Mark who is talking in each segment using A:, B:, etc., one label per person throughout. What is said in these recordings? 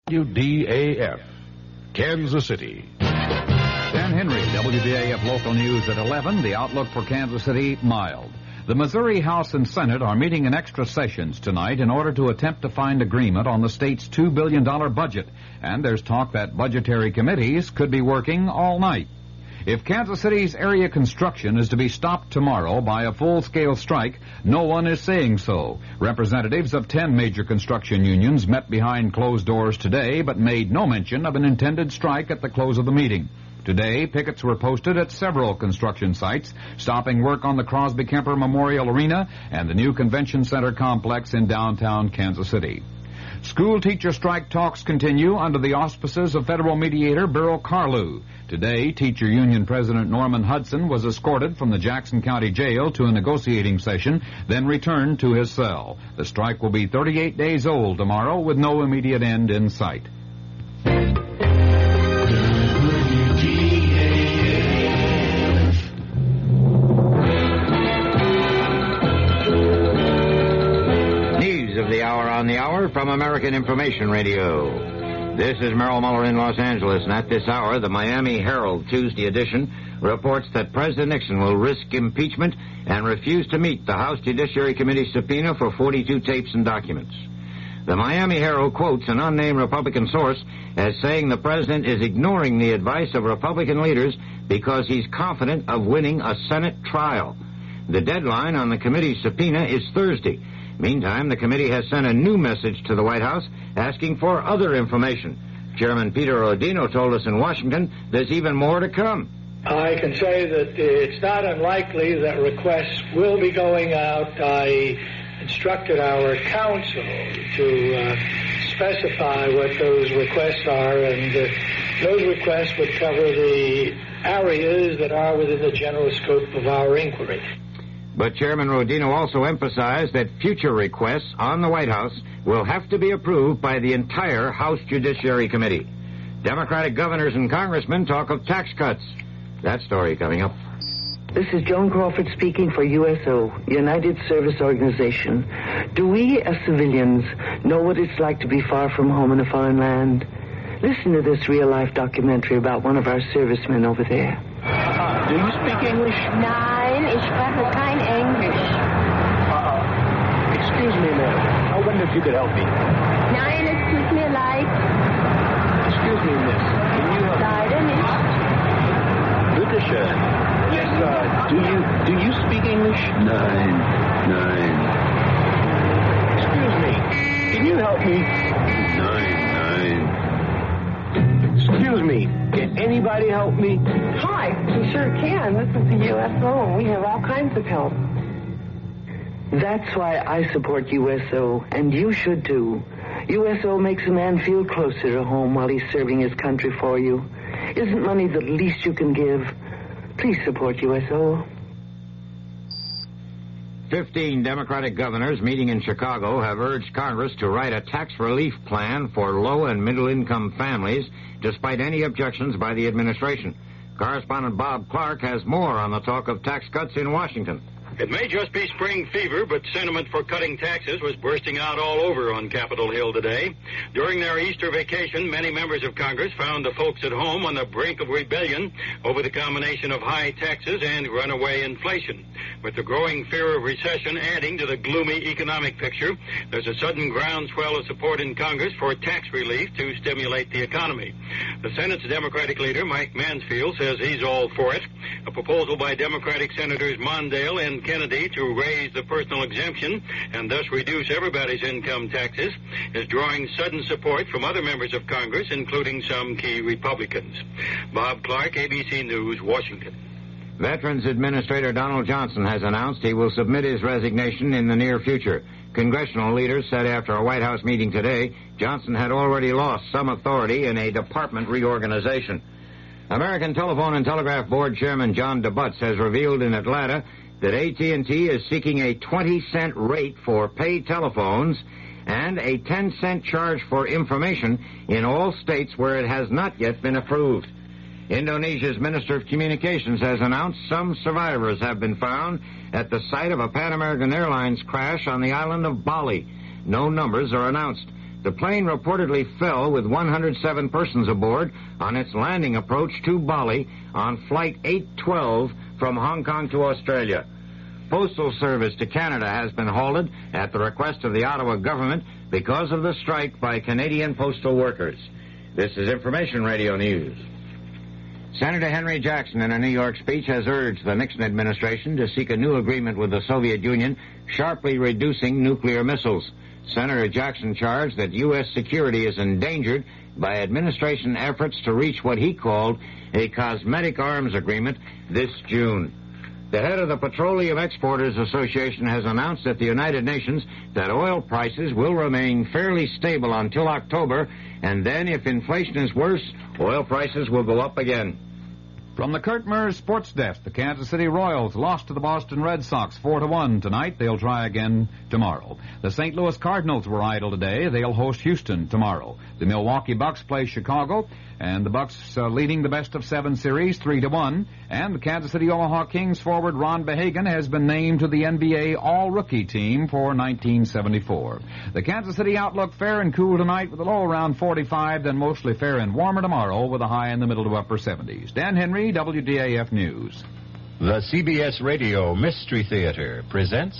A: WDAF, Kansas City.
B: Dan Henry, WDAF Local News at 11. The outlook for Kansas City, mild. The Missouri House and Senate are meeting in extra sessions tonight in order to attempt to find agreement on the state's $2 billion budget. And there's talk that budgetary committees could be working all night. If Kansas City's area construction is to be stopped tomorrow by a full-scale strike, no one is saying so. Representatives of 10 major construction unions met behind closed doors today, but made no mention of an intended strike at the close of the meeting. Today, pickets were posted at several construction sites, stopping work on the Crosby-Kemper Memorial Arena and the new Convention Center complex in downtown Kansas City. School teacher strike talks continue under the auspices of federal mediator Burl Carlew. Today, teacher union president Norman Hudson was escorted from the Jackson County Jail to a negotiating session, then returned to his cell. The strike will be 38 days old tomorrow with no immediate end in sight.
C: On the hour from American Information Radio. This is Merrill Muller in Los Angeles, and at this hour, the Miami Herald Tuesday edition reports that President Nixon will risk impeachment and refuse to meet the House Judiciary Committee subpoena for 42 tapes and documents. The Miami Herald quotes an unnamed Republican source as saying the president is ignoring the advice of Republican leaders because he's confident of winning a Senate trial. The deadline on the committee's subpoena is Thursday. Meantime, the committee has sent a new message to the White House asking for other information. Chairman Peter Rodino told us in Washington there's even more to come.
D: I can say that it's not unlikely that requests will be going out. I instructed our counsel to specify what those requests are, and those requests would cover the areas that are within the general scope of our inquiry.
C: But Chairman Rodino also emphasized that future requests on the White House will have to be approved by the entire House Judiciary Committee. Democratic governors and congressmen talk of tax cuts. That story coming up.
E: This is Joan Crawford speaking for USO, United Service Organization. Do we, as civilians, know what it's like to be far from home in a foreign land? Listen to this real-life documentary about one of our servicemen over there.
F: Do you speak English?
G: Nein, ich spreche kein Englisch.
F: Excuse me, ma'am. I wonder if you could help me.
G: Nein, es tut mir leid.
F: Excuse me, miss. Can you help me?
G: Leider nicht.
F: Bitte schön. Yes, do you speak English?
H: Nein.
F: Excuse me. Can you help me?
H: Nein.
F: Excuse me. Can anybody help me?
I: Hi, we sure can. This is the USO. We have all kinds of help.
E: That's why I support USO, and you should too. USO makes a man feel closer to home while he's serving his country for you. Isn't money the least you can give? Please support USO.
C: 15 Democratic governors meeting in Chicago have urged Congress to write a tax relief plan for low- and middle-income families, despite any objections by the administration. Correspondent Bob Clark has more on the talk of tax cuts in Washington.
J: It may just be spring fever, but sentiment for cutting taxes was bursting out all over on Capitol Hill today. During their Easter vacation, many members of Congress found the folks at home on the brink of rebellion over the combination of high taxes and runaway inflation. With the growing fear of recession adding to the gloomy economic picture, there's a sudden groundswell of support in Congress for tax relief to stimulate the economy. The Senate's Democratic leader, Mike Mansfield, says he's all for it. A proposal by Democratic Senators Mondale and Kennedy to raise the personal exemption and thus reduce everybody's income taxes is drawing sudden support from other members of Congress, including some key Republicans. Bob Clark, ABC News, Washington.
C: Veterans Administrator Donald Johnson has announced he will submit his resignation in the near future. Congressional leaders said after a White House meeting today, Johnson had already lost some authority in a department reorganization. American Telephone and Telegraph Board Chairman John DeButz has revealed in Atlanta that AT&T is seeking a 20-cent rate for paid telephones and a 10-cent charge for information in all states where it has not yet been approved. Indonesia's Minister of Communications has announced some survivors have been found at the site of a Pan American Airlines crash on the island of Bali. No numbers are announced. the plane reportedly fell with 107 persons aboard on its landing approach to Bali on Flight 812 from Hong Kong to Australia. Postal service to Canada has been halted at the request of the Ottawa government because of the strike by Canadian postal workers. This is Information Radio News. Senator Henry Jackson, in a New York speech, has urged the Nixon administration to seek a new agreement with the Soviet Union, sharply reducing nuclear missiles. Senator Jackson charged that U.S. security is endangered by administration efforts to reach what he called a cosmetic arms agreement this June. The head of the Petroleum Exporters Association has announced at the United Nations that oil prices will remain fairly stable until October, and then if inflation is worse, oil prices will go up again.
B: From the Kurt Murs Sports Desk, the Kansas City Royals lost to the Boston Red Sox 4-1 tonight. They'll try again tomorrow. The St. Louis Cardinals were idle today. They'll host Houston tomorrow. The Milwaukee Bucks play Chicago, and the Bucks leading the best-of-7 series 3-1. And the Kansas City Omaha Kings forward Ron Behagen has been named to the NBA All-Rookie team for 1974. The Kansas City outlook fair and cool tonight with a low around 45, then mostly fair and warmer tomorrow with a high in the middle to upper 70s. Dan Henry, WDAF News.
A: The CBS Radio Mystery Theater presents...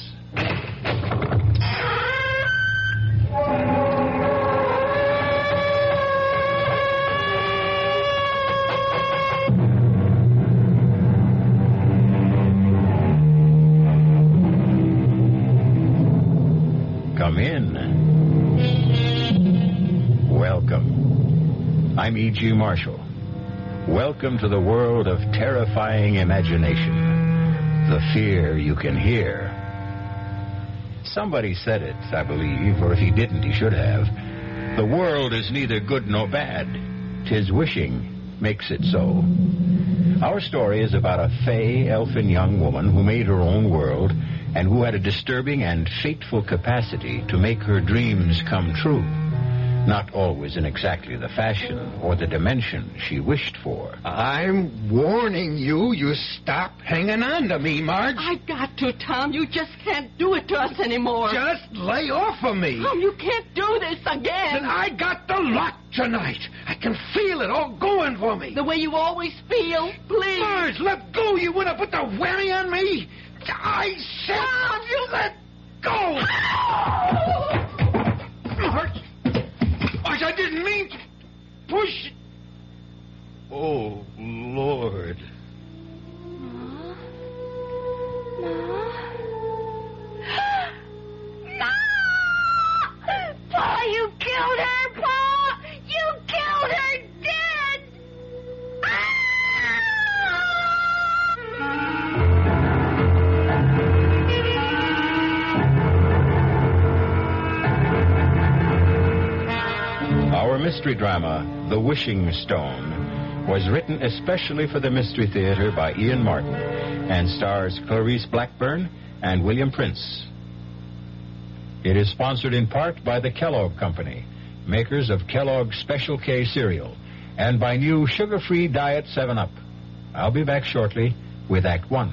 A: Come in. Welcome. I'm E.G. Marshall. Welcome to the world of terrifying imagination. The fear you can hear. Somebody said it, I believe, or if he didn't, he should have. The world is neither good nor bad. 'Tis wishing makes it so. Our story is about a fey, elfin young woman who made her own world and who had a disturbing and fateful capacity to make her dreams come true. Not always in exactly the fashion or the dimension she wished for.
F: I'm warning you, you stop hanging on to me, Marge.
H: I got to, Tom. You just can't do it to us anymore.
F: Just lay off of me.
H: Tom, you can't do this again.
F: And I got the lot tonight. I can feel it all going for me.
H: The way you always feel. Please.
F: Marge, let go. You want to put the whammy on me? I said...
H: Tom, you...
F: Let go. Marge, I didn't mean to push. Oh, Lord.
G: No! Pa, you killed her, Pa! You killed her dead!
A: Our mystery drama, The Wishing Stone, was written especially for the Mystery Theater by Ian Martin and stars Clarice Blackburn and William Prince. It is sponsored in part by the Kellogg Company, makers of Kellogg's Special K cereal, and by new sugar-free Diet 7-Up. I'll be back shortly with Act 1.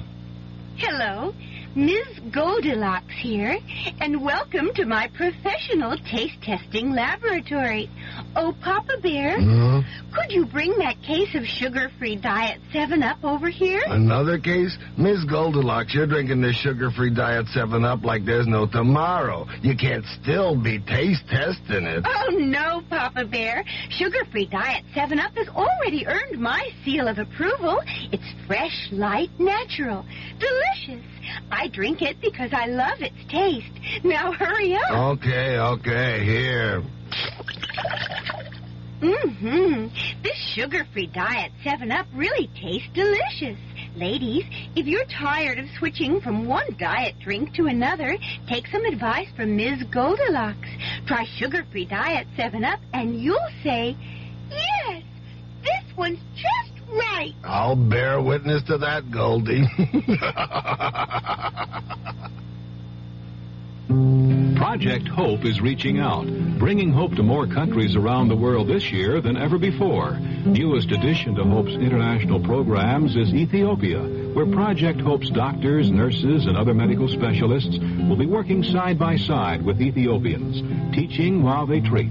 G: Hello, Ms. Goldilocks here, and welcome to my professional taste testing laboratory. Oh, Papa Bear, could you bring that case of sugar-free Diet 7-Up over here?
K: Another case? Miss Goldilocks, you're drinking this sugar-free Diet 7-Up like there's no tomorrow. You can't still be taste testing it.
G: Oh, no, Papa Bear. Sugar-free Diet 7-Up has already earned my seal of approval. It's fresh, light, natural, delicious. I drink it because I love its taste. Now hurry up.
K: Okay, here.
G: This sugar-free Diet 7-Up really tastes delicious. Ladies, if you're tired of switching from one diet drink to another, take some advice from Ms. Goldilocks. Try sugar-free Diet 7-Up and you'll say, yes, this one's just right.
K: I'll bear witness to that, Goldie.
L: Project Hope is reaching out, bringing hope to more countries around the world this year than ever before. Newest addition to Hope's international programs is Ethiopia, where Project Hope's doctors, nurses, and other medical specialists will be working side by side with Ethiopians, teaching while they treat.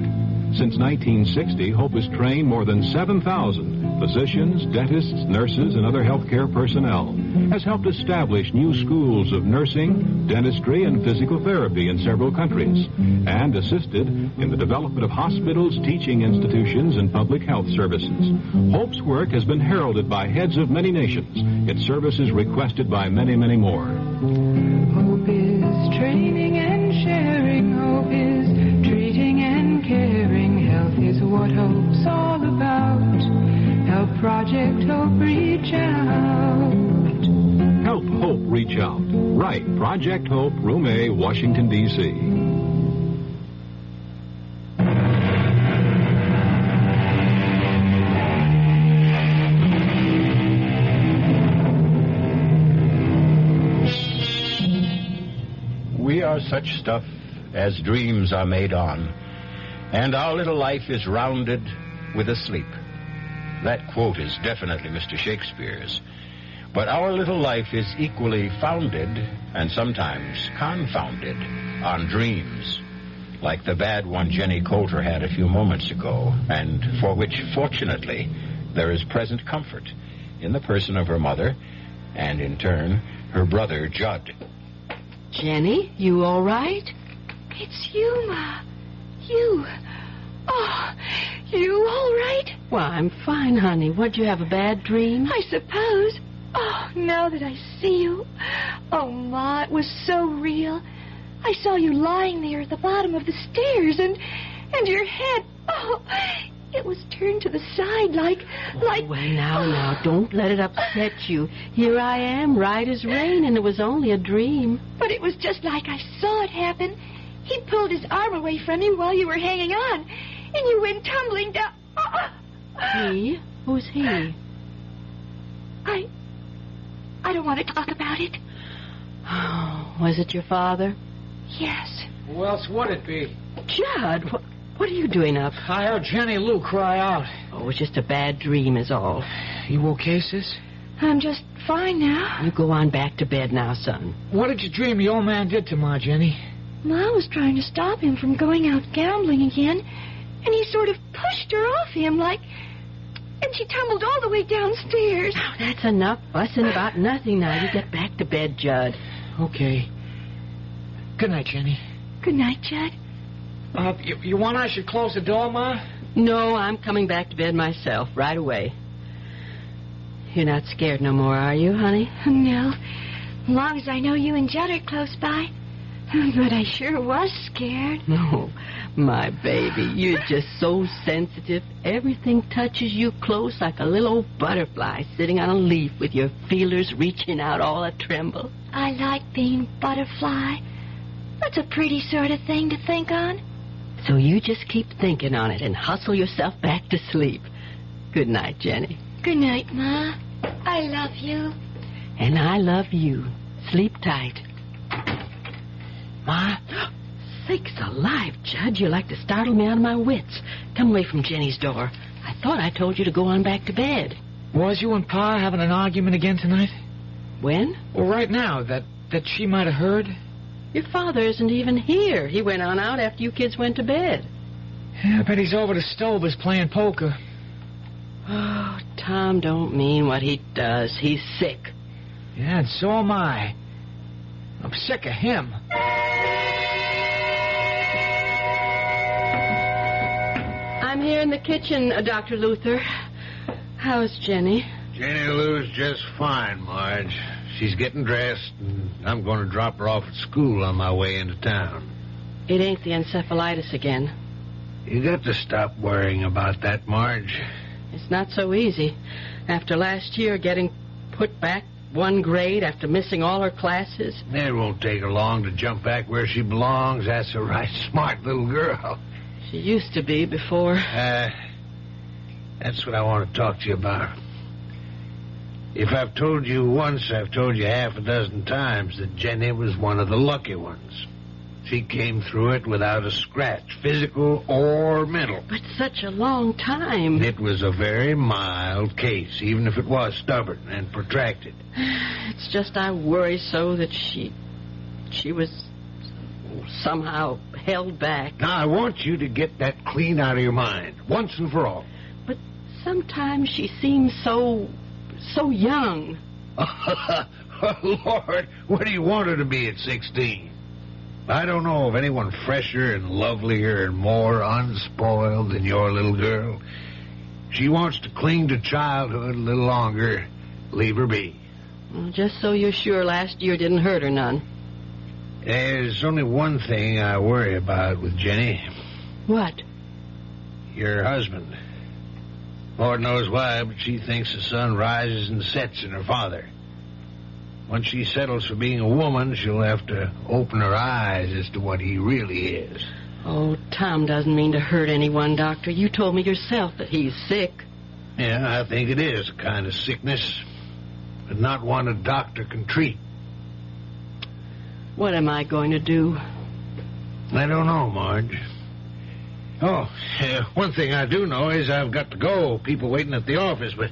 L: Since 1960, Hope has trained more than 7,000 physicians, dentists, nurses, and other healthcare personnel, has helped establish new schools of nursing, dentistry, and physical therapy in several countries, and assisted in the development of hospitals, teaching institutions, and public health services. Hope's work has been heralded by heads of many nations, its services requested by many, many more.
M: Hope is training and sharing. Hope is treating and caring. Health is what Hope's all about. Help Project Hope reach out.
L: Help Hope reach out. Right, Project Hope, Room A, Washington, D.C.
A: We are such stuff as dreams are made on, and our little life is rounded with a sleep. That quote is definitely Mr. Shakespeare's. But our little life is equally founded, and sometimes confounded, on dreams, like the bad one Jenny Coulter had a few moments ago, and for which, fortunately, there is present comfort in the person of her mother, and in turn, her brother, Judd.
H: Jenny, you all right?
G: It's you, Ma. You. Oh, you all right?
H: Well, I'm fine, honey. What'd you have, a bad dream?
G: I suppose. Oh, now that I see you. Oh, Ma, it was so real. I saw you lying there at the bottom of the stairs, and your head, oh, it was turned to the side like...
H: Well, now, don't let it upset you. Here I am, right as rain, and it was only a dream.
G: But it was just like I saw it happen. He pulled his arm away from you while you were hanging on, and you went tumbling down.
H: He? Who's he?
G: I don't want to talk about it.
H: Oh, was it your father?
G: Yes.
N: Who else would it be?
H: Judd, what are you doing up?
N: I heard Jenny Lou cry out.
H: Oh, it was just a bad dream is all.
N: You okay, sis?
G: I'm just fine now.
H: You go on back to bed now, son.
N: What did you dream the old man did to Ma, Jenny?
G: Ma was trying to stop him from going out gambling again, and he sort of pushed her off him and she tumbled all the way downstairs.
H: Now, that's enough fussing about nothing now. You get back to bed, Judd.
N: Okay. Good night, Jenny.
G: Good night, Judd.
N: You want I should close the door, Ma?
H: No, I'm coming back to bed myself right away. You're not scared no more, are you, honey?
G: No. As long as I know you and Judd are close by. But I sure was scared.
H: No, my baby, you're just so sensitive. Everything touches you close like a little old butterfly sitting on a leaf with your feelers reaching out all a-tremble.
G: I like being butterfly. That's a pretty sort of thing to think on.
H: So you just keep thinking on it and hustle yourself back to sleep. Good night, Jenny.
G: Good night, Ma. I love you.
H: And I love you. Sleep tight.
N: Ma?
H: Sakes alive, Judd. You like to startle me out of my wits. Come away from Jenny's door. I thought I told you to go on back to bed.
N: Was you and Pa having an argument again tonight?
H: When?
N: Well, right now, that she might have heard.
H: Your father isn't even here. He went on out after you kids went to bed.
N: Yeah, I bet he's over the stove is playing poker.
H: Oh, Tom don't mean what he does. He's sick.
N: Yeah, and so am I. I'm sick of him.
H: I'm here in the kitchen, Dr. Luther. How's Jenny?
O: Jenny Lou's just fine, Marge. She's getting dressed, and I'm going to drop her off at school on my way into town.
H: It ain't the encephalitis again.
O: You got to stop worrying about that, Marge.
H: It's not so easy. After last year getting put back one grade after missing all her classes.
O: It won't take her long to jump back where she belongs. That's a right smart little girl.
H: She used to be before.
O: That's what I want to talk to you about. If I've told you once, I've told you half a dozen times that Jenny was one of the lucky ones. She came through it without a scratch, physical or mental.
H: But such a long time.
O: It was a very mild case, even if it was stubborn and protracted.
H: It's just I worry so that she was somehow held back.
O: Now, I want you to get that clean out of your mind, once and for all.
H: But sometimes she seems so young.
O: Oh, Lord, what do you want her to be at 16? I don't know of anyone fresher and lovelier and more unspoiled than your little girl. She wants to cling to childhood a little longer. Leave her be.
H: Well, just so you're sure last year didn't hurt her none.
O: There's only one thing I worry about with Jenny.
H: What?
O: Your husband. Lord knows why, but she thinks the sun rises and sets in her father. Once she settles for being a woman, she'll have to open her eyes as to what he really is.
H: Oh, Tom doesn't mean to hurt anyone, Doctor. You told me yourself that he's sick.
O: Yeah, I think it is a kind of sickness, but not one a doctor can treat.
H: What am I going to do?
O: I don't know, Marge. Oh, one thing I do know is I've got to go. People waiting at the office, but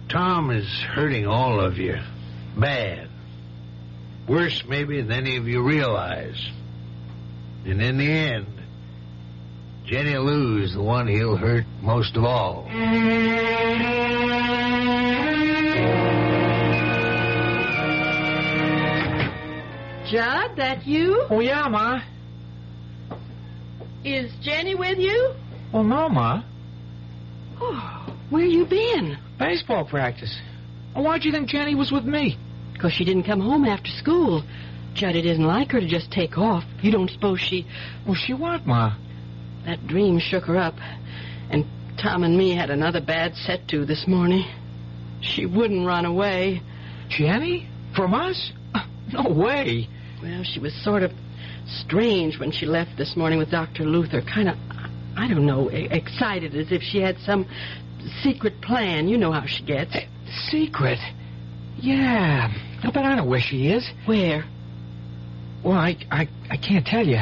O: Tom is hurting all of you. Bad. Worse, maybe, than any of you realize. And in the end, Jenny Lou's the one he'll hurt most of all.
H: Judd, that you?
N: Oh, yeah, Ma.
H: Is Jenny with you?
N: Well, no, Ma.
H: Oh, where you been?
N: Baseball practice. Well, why'd you think Jenny was with me?
H: 'Cause she didn't come home after school. Judd, it isn't like her to just take off. You don't suppose she...
N: Well, she what, Ma?
H: That dream shook her up. And Tom and me had another bad set-to this morning. She wouldn't run away.
N: Jenny? From us? No way.
H: Well, she was sort of strange when she left this morning with Dr. Luther. Kind of, I don't know, excited as if she had some secret plan. You know how she gets.
N: Secret? Yeah. I bet I know where she is.
H: Where?
N: Well, I can't tell you.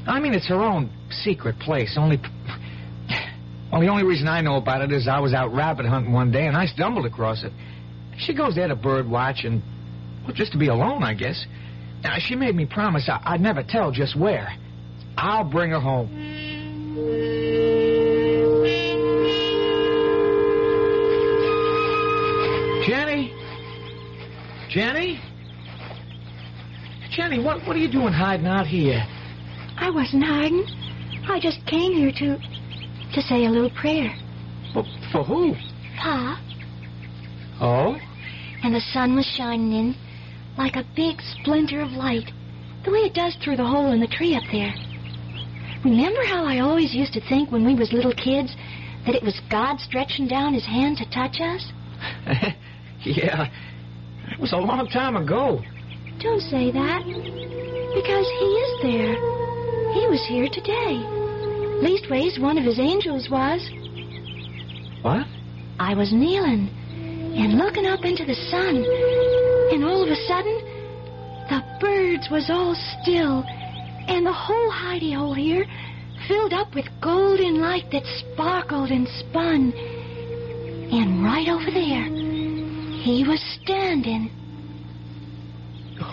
N: I mean, it's her own secret place. Well, the only reason I know about it is I was out rabbit hunting one day and I stumbled across it. She goes there to bird watch and, well, just to be alone, I guess. Now, she made me promise I'd never tell just where. I'll bring her home. Jenny? Jenny? Jenny, what are you doing hiding out here?
P: I wasn't hiding. I just came here to say a little prayer.
N: Well, for who?
P: Pa.
N: Oh?
P: And the sun was shining in like a big splinter of light, the way it does through the hole in the tree up there. Remember how I always used to think when we was little kids that it was God stretching down his hand to touch us?
N: Yeah, it was a long time ago.
P: Don't say that, because he is there. He was here today. Leastways, one of his angels was.
N: What?
P: I was kneeling and looking up into the sun, and all of a sudden, the birds was all still, and the whole hidey-hole here filled up with golden light that sparkled and spun. And right over there, he was standing.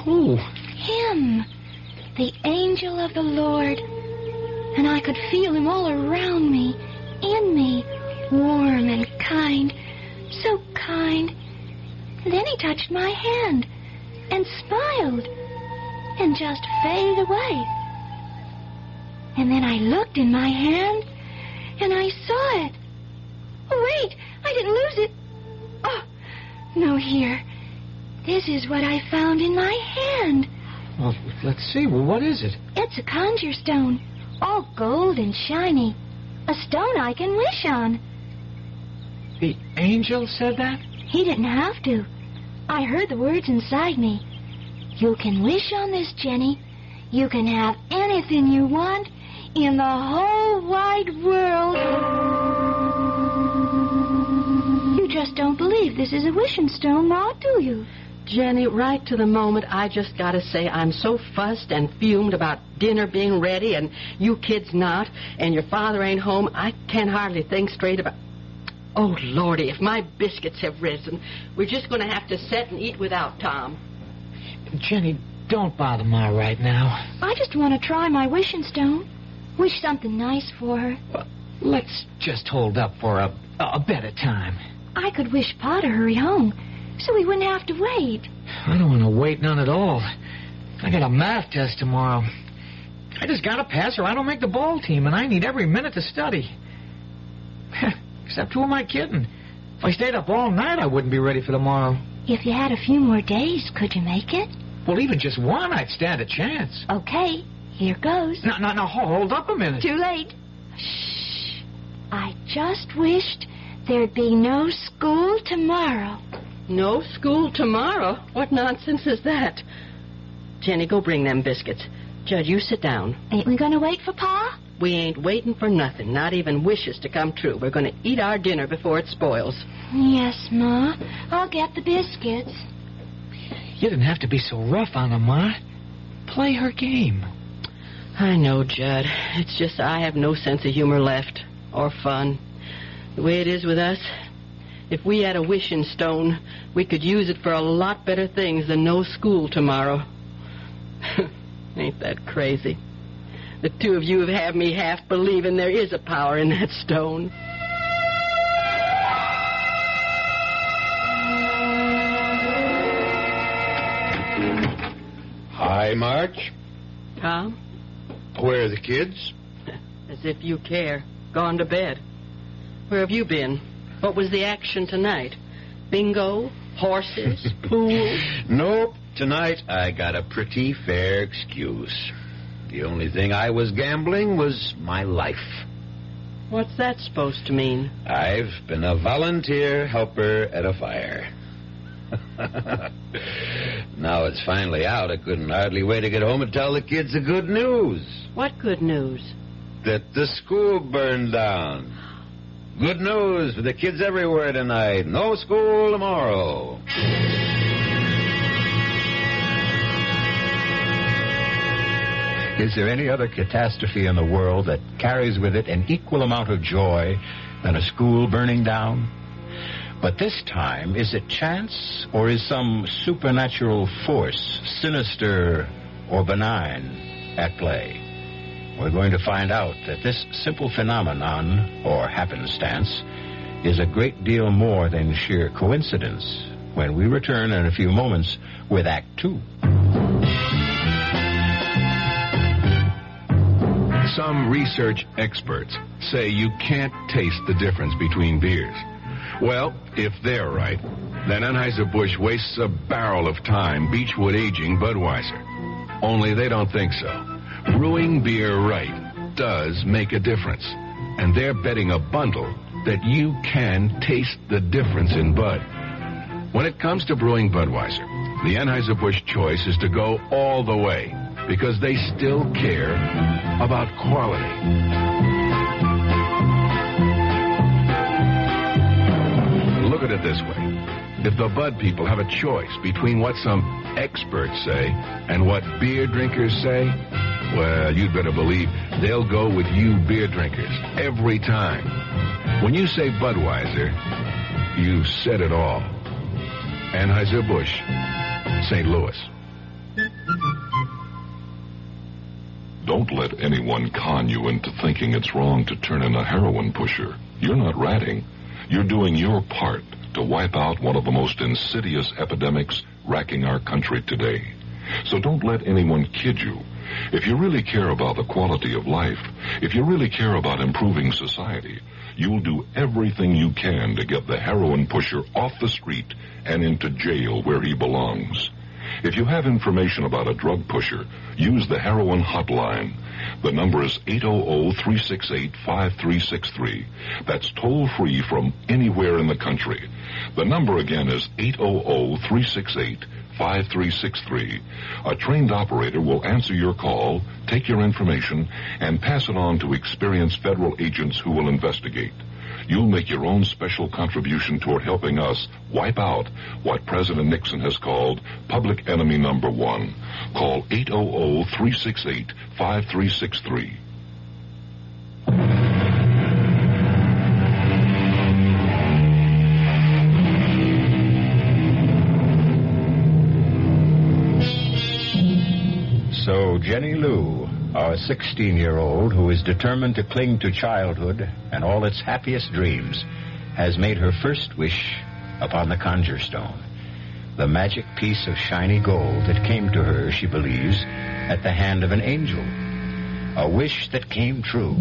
N: Who?
P: Him, the angel of the Lord. And I could feel him all around me, in me, warm and kind, so kind. And then he touched my hand and smiled and just faded away. And then I looked in my hand and I saw it. Oh, wait, I didn't lose it. Oh, no, here. This is what I found in my hand.
N: Well, let's see. Well, what is it?
P: It's a conjure stone, all gold and shiny. A stone I can wish on.
N: The angel said that?
P: He didn't have to. I heard the words inside me. You can wish on this, Jenny. You can have anything you want in the whole wide world. You just don't believe this is a wishing stone, Ma, do you?
H: Jenny, right to the moment, I just got to say I'm so fussed and fumed about dinner being ready and you kids not, and your father ain't home, I can't hardly think straight about... Oh, Lordy, if my biscuits have risen, we're just going to have to sit and eat without Tom.
N: Jenny, don't bother Ma right now.
P: I just want to try my wishing stone. Wish something nice for her.
N: Well, let's just hold up for a better time.
P: I could wish Pa to hurry home, so we wouldn't have to wait.
N: I don't want to wait none at all. I got a math test tomorrow. I just got to pass or I don't make the ball team, and I need every minute to study. Except who am I kidding? If I stayed up all night, I wouldn't be ready for tomorrow.
P: If you had a few more days, could you make it?
N: Well, even just one, I'd stand a chance.
P: Okay, here goes.
N: No, hold up a minute.
P: Too late. Shh. I just wished there'd be no school tomorrow.
H: No school tomorrow? What nonsense is that? Jenny, go bring them biscuits. Judd, you sit down.
P: Ain't we going to wait for Pa?
H: We ain't waiting for nothing, not even wishes to come true. We're going to eat our dinner before it spoils.
P: Yes, Ma. I'll get the biscuits.
N: You didn't have to be so rough on her, Ma. Play her game.
H: I know, Judd. It's just I have no sense of humor left, or fun. The way it is with us, if we had a wishing stone, we could use it for a lot better things than no school tomorrow. Ain't that crazy? The two of you have had me half believing there is a power in that stone.
F: Hi, Marge.
H: Tom?
F: Where are the kids?
H: As if you care. Gone to bed. Where have you been? What was the action tonight? Bingo? Horses? Pool?
F: Nope. Tonight I got a pretty fair excuse. The only thing I was gambling was my life.
H: What's that supposed to mean?
F: I've been a volunteer helper at a fire. Now it's finally out. I couldn't hardly wait to get home and tell the kids the good news.
H: What good news?
F: That the school burned down. Good news for the kids everywhere tonight. No school tomorrow.
A: Is there any other catastrophe in the world that carries with it an equal amount of joy than a school burning down? But this time, is it chance or is some supernatural force, sinister or benign, at play? We're going to find out that this simple phenomenon, or happenstance, is a great deal more than sheer coincidence when we return in a few moments with Act 2.
L: Some research experts say you can't taste the difference between beers. Well, if they're right, then Anheuser-Busch wastes a barrel of time Beechwood aging Budweiser. Only they don't think so. Brewing beer right does make a difference. And they're betting a bundle that you can taste the difference in Bud. When it comes to brewing Budweiser, the Anheuser-Busch choice is to go all the way, because they still care about quality. Look at it this way. If the Bud people have a choice between what some experts say and what beer drinkers say, well, you'd better believe they'll go with you beer drinkers every time. When you say Budweiser, you've said it all. Anheuser-Busch, St. Louis.
Q: Don't let anyone con you into thinking it's wrong to turn in a heroin pusher. You're not ratting. You're doing your part to wipe out one of the most insidious epidemics racking our country today. So don't let anyone kid you. If you really care about the quality of life, if you really care about improving society, you'll do everything you can to get the heroin pusher off the street and into jail where he belongs. If you have information about a drug pusher, use the heroin hotline The number is 800-368-5363. That's toll-free from anywhere in the country. The number again is 800-368-5363. A trained operator will answer your call, take your information, and pass it on to experienced federal agents who will investigate. You'll make your own special contribution toward helping us wipe out what President Nixon has called public enemy number one. Call 800-368-5363.
A: So Jenny Lou, our 16-year-old who is determined to cling to childhood and all its happiest dreams, has made her first wish upon the conjure stone, the magic piece of shiny gold that came to her, she believes, at the hand of an angel. A wish that came true.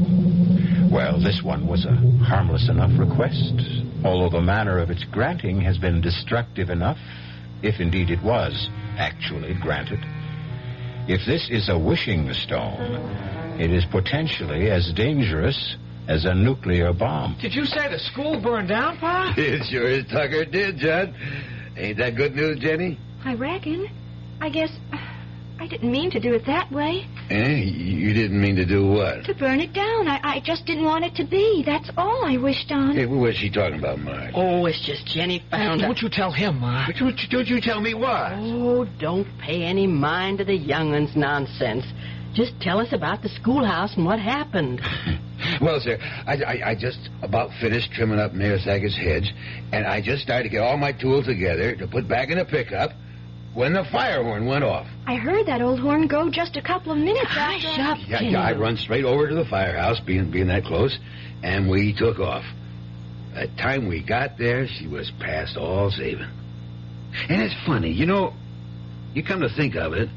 A: Well, this one was a harmless enough request, although the manner of its granting has been destructive enough, if indeed it was actually granted. If this is a wishing stone, it is potentially as dangerous as a nuclear bomb.
N: Did you say the school burned down, Pa?
O: It sure as Tucker did, Judd. Ain't that good news, Jenny?
P: I reckon. I guess I didn't mean to do it that way.
O: You didn't mean to do what?
P: To burn it down. I just didn't want it to be. That's all I wished on.
O: Hey, what was she talking about, Marge?
H: Oh, it's just Jenny found out.
N: Don't you tell him, Ma.
O: Don't you tell me what?
H: Oh, don't pay any mind to the young'un's nonsense. Just tell us about the schoolhouse and what happened.
O: Well, sir, I just about finished trimming up Mayor Sackett's hedge, and I just started to get all my tools together to put back in the pickup when the fire horn went off.
P: I heard that old horn go just a couple of minutes after.
H: Hush up,
O: Yeah, I run straight over to the firehouse, being that close, and we took off. By the time we got there, she was past all saving. And it's funny, you come to think of it,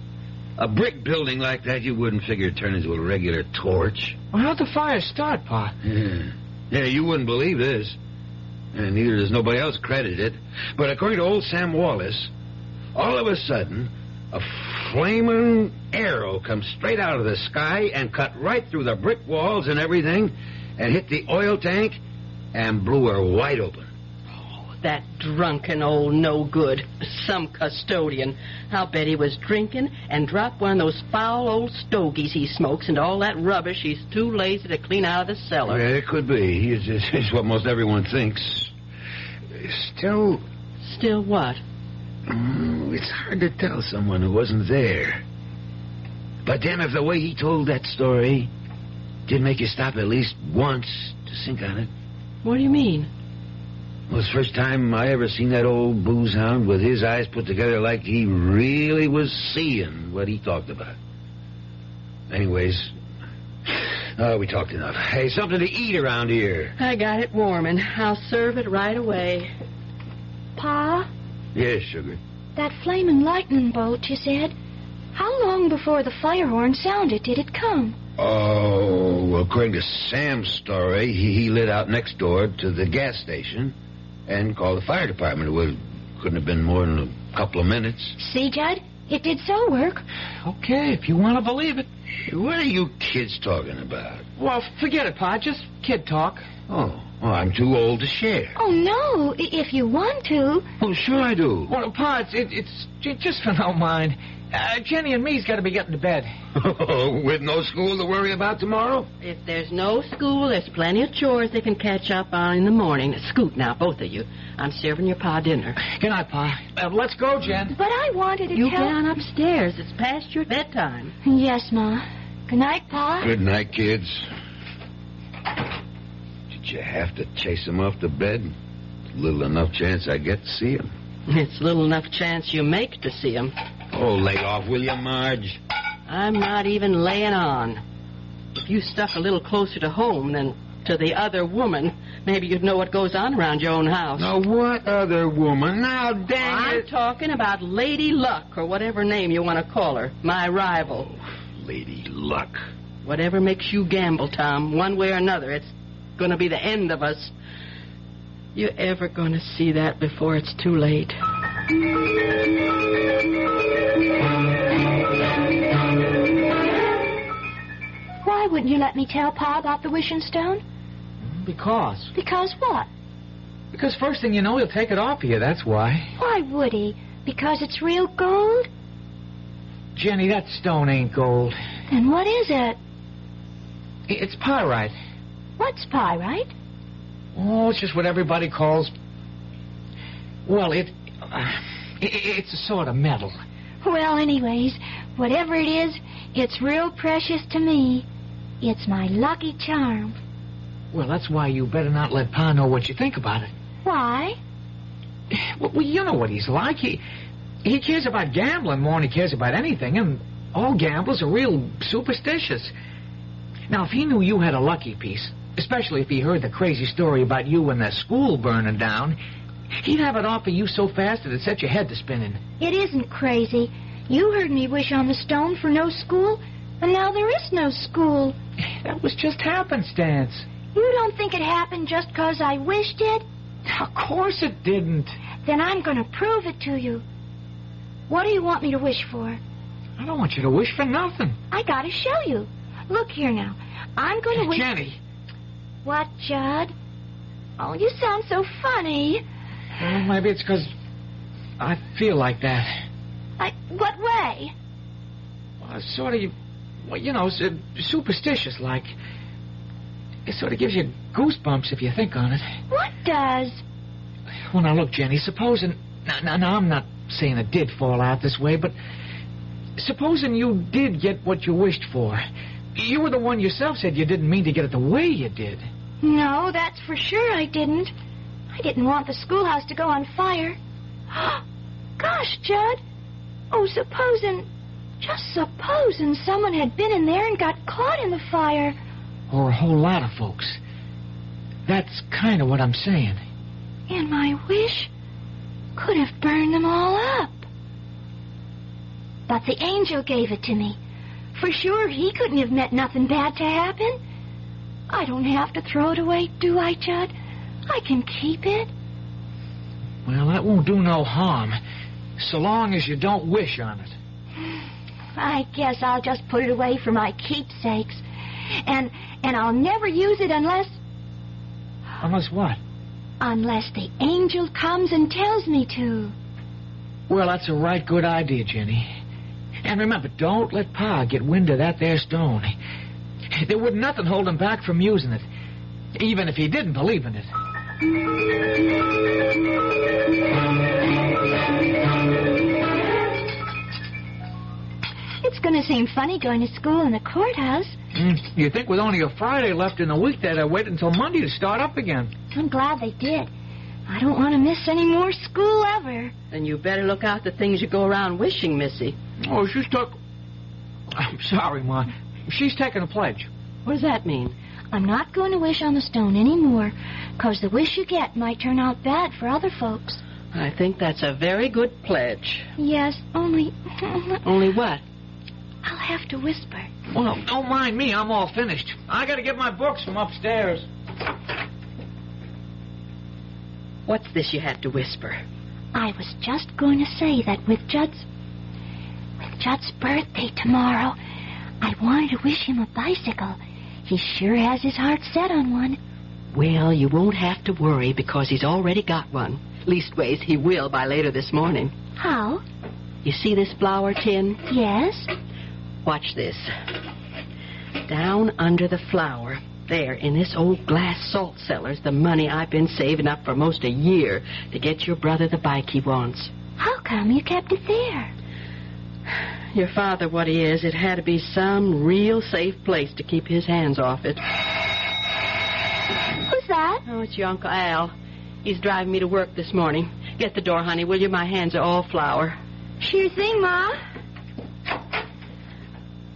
O: a brick building like that you wouldn't figure turn into a regular torch.
N: Well, how'd the fire start, Pa?
O: Yeah, you wouldn't believe this. And neither does nobody else credit it. But according to old Sam Wallace, all of a sudden, a flaming arrow comes straight out of the sky and cut right through the brick walls and everything and hit the oil tank and blew her wide open.
H: That drunken old no-good, some custodian. I'll bet he was drinking and dropped one of those foul old stogies he smokes into all that rubbish he's too lazy to clean out of the cellar.
O: Yeah, it could be. It's what most everyone thinks. Still...
H: Still what?
O: It's hard to tell someone who wasn't there. But damn if the way he told that story did make you stop at least once to think on it.
H: What do you mean?
O: Well, it's the first time I ever seen that old booze hound with his eyes put together like he really was seeing what he talked about. Anyways, we talked enough. Hey, something to eat around here.
H: I got it warming. I'll serve it right away.
P: Pa?
O: Yes, sugar.
P: That flaming lightning bolt, you said. How long before the fire horn sounded did it come?
O: Oh, well, according to Sam's story, he lit out next door to the gas station and called the fire department. It couldn't have been more than a couple of minutes.
P: See, Judd? It did so work.
N: Okay, if you want to believe it.
O: What are you kids talking about?
N: Well, forget it, Pa. Just kid talk.
O: Oh, I'm too old to share.
P: Oh, no. If you want to.
O: Oh, sure I do.
N: Well, Pa, it's just for no mind. Jenny and me's got to be getting to bed.
O: With no school to worry about tomorrow?
H: If there's no school, there's plenty of chores they can catch up on in the morning. Scoot now, both of you. I'm serving your Pa dinner.
N: Good night, Pa. Let's go, Jen.
P: But I wanted to
H: You
P: tell...
H: get on upstairs. It's past your bedtime.
P: Yes, Ma. Good night, Pa.
O: Good night, kids. Did you have to chase them off to bed? Little enough chance I get to see them.
H: It's little enough chance you make to see them.
O: Oh, lay off, will you, Marge?
H: I'm not even laying on. If you stuck a little closer to home than to the other woman, maybe you'd know what goes on around your own house.
O: Now, what other woman? Now, dang
H: I'm
O: it.
H: talking about Lady Luck, or whatever name you want to call her. My rival.
O: Oh, Lady Luck.
H: Whatever makes you gamble, Tom, one way or another, it's going to be the end of us. You ever going to see that before it's too late?
P: Why wouldn't you let me tell Pa about the wishing stone?
N: Because.
P: Because what?
N: Because first thing you know, he'll take it off of you, that's why.
P: Why would he? Because it's real gold?
N: Jenny, that stone ain't gold.
P: Then what is it?
N: It's pyrite.
P: What's pyrite?
N: Oh, it's just what everybody calls... Well, it's a sort of metal.
P: Well, anyways, whatever it is, it's real precious to me. It's my lucky charm.
N: Well, that's why you better not let Pa know what you think about it.
P: Why?
N: Well, you know what he's like. He cares about gambling more than he cares about anything, and all gamblers are real superstitious. Now, if he knew you had a lucky piece, especially if he heard the crazy story about you and the school burning down, he'd have it off of you so fast that it'd set your head to spinning.
P: It isn't crazy. You heard me wish on the stone for no school, and now there is no school.
N: That was just happenstance.
P: You don't think it happened just 'cause I wished it?
N: Of course it didn't.
P: Then I'm going to prove it to you. What do you want me to wish for?
N: I don't want you to wish for nothing.
P: I got to show you. Look here now. I'm going to wish...
N: Jenny.
P: What, Judd? Oh, you sound so funny.
N: Well, maybe it's 'cause I feel like that.
P: What way?
N: Well, it's sort of, well, you know, superstitious like. It sort of gives you goosebumps if you think on it.
P: What does?
N: Well, now, look, Jenny, supposing... Now, I'm not saying it did fall out this way, but supposing you did get what you wished for. You were the one yourself said you didn't mean to get it the way you did.
P: No, that's for sure I didn't. I didn't want the schoolhouse to go on fire. Gosh, Judd. Oh, just supposing someone had been in there and got caught in the fire.
N: Or a whole lot of folks. That's kind of what I'm saying.
P: And my wish could have burned them all up. But the angel gave it to me. For sure, he couldn't have meant nothing bad to happen. I don't have to throw it away, do I, Judd? I can keep it.
N: Well, that won't do no harm, so long as you don't wish on it.
P: I guess I'll just put it away for my keepsakes. And I'll never use it unless...
N: Unless what?
P: Unless the angel comes and tells me to.
N: Well, that's a right good idea, Jenny. And remember, don't let Pa get wind of that there stone. There wouldn't nothing hold him back from using it, even if he didn't believe in it.
P: It's going to seem funny going to school in the courthouse.
N: You think with only a Friday left in the week they'd wait until Monday to start up again.
P: I'm glad they did. I don't want to miss any more school ever.
H: Then you better look out the things you go around wishing, Missy.
N: Oh, she's took... I'm sorry, Ma. She's taking a pledge.
H: What does that mean?
P: I'm not going to wish on the stone anymore, 'cause the wish you get might turn out bad for other folks.
H: I think that's a very good pledge.
P: Yes, only...
H: Only what?
P: I'll have to whisper.
N: Well, don't mind me. I'm all finished. I got to get my books from upstairs.
H: What's this you had to whisper?
P: I was just going to say that with Judd's birthday tomorrow, I wanted to wish him a bicycle. He sure has his heart set on one.
H: Well, you won't have to worry because he's already got one. Leastways, he will by later this morning.
P: How?
H: You see this flour tin?
P: Yes.
H: Watch this. Down under the flour, there in this old glass salt cellar's the money I've been saving up for most a year to get your brother the bike he wants.
P: How come you kept it there?
H: Your father, what he is, it had to be some real safe place to keep his hands off it.
P: Who's that?
H: Oh, it's your Uncle Al. He's driving me to work this morning. Get the door, honey, will you? My hands are all flour.
P: Sure thing, Ma.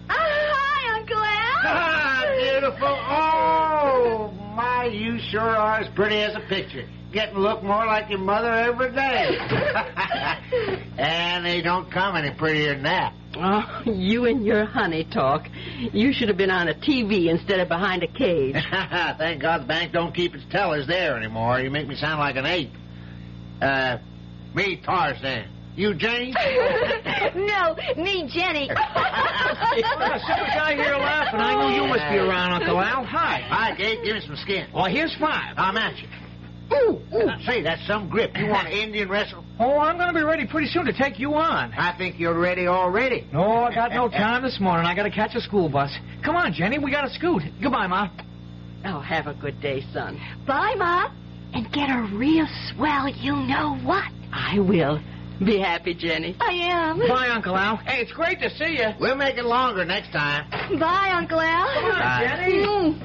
P: Hi, Uncle Al.
R: Ah, beautiful. Oh, my, you sure are as pretty as a picture. Getting to look more like your mother every day. And they don't come any prettier than that.
H: Oh, you and your honey talk. You should have been on a TV instead of behind a cage.
R: Thank God the bank don't keep its tellers there anymore. You make me sound like an ape. Me, Tarzan. You, Jane?
P: No, me, Jenny.
N: Well, I saw a guy here laughing. I knew you must be around, Uncle Al. Hi.
R: Hi, Gabe. Give me some skin.
N: Well, here's 5.
R: I'll match you. Ooh. Say, that's some grip. You want to Indian wrestle?
N: Oh, I'm going to be ready pretty soon to take you on.
R: I think you're ready already.
N: No, I got no time this morning. I got to catch a school bus. Come on, Jenny. We got to scoot. Goodbye, Ma.
H: Oh, have a good day, son.
P: Bye, Ma. And get a real swell you-know-what.
H: I will. Be happy, Jenny.
P: I am.
N: Bye, Uncle Al. Hey, it's great to see you.
R: We'll make it longer next time.
P: Bye, Uncle Al.
N: Come on,
R: Bye.
N: Jenny.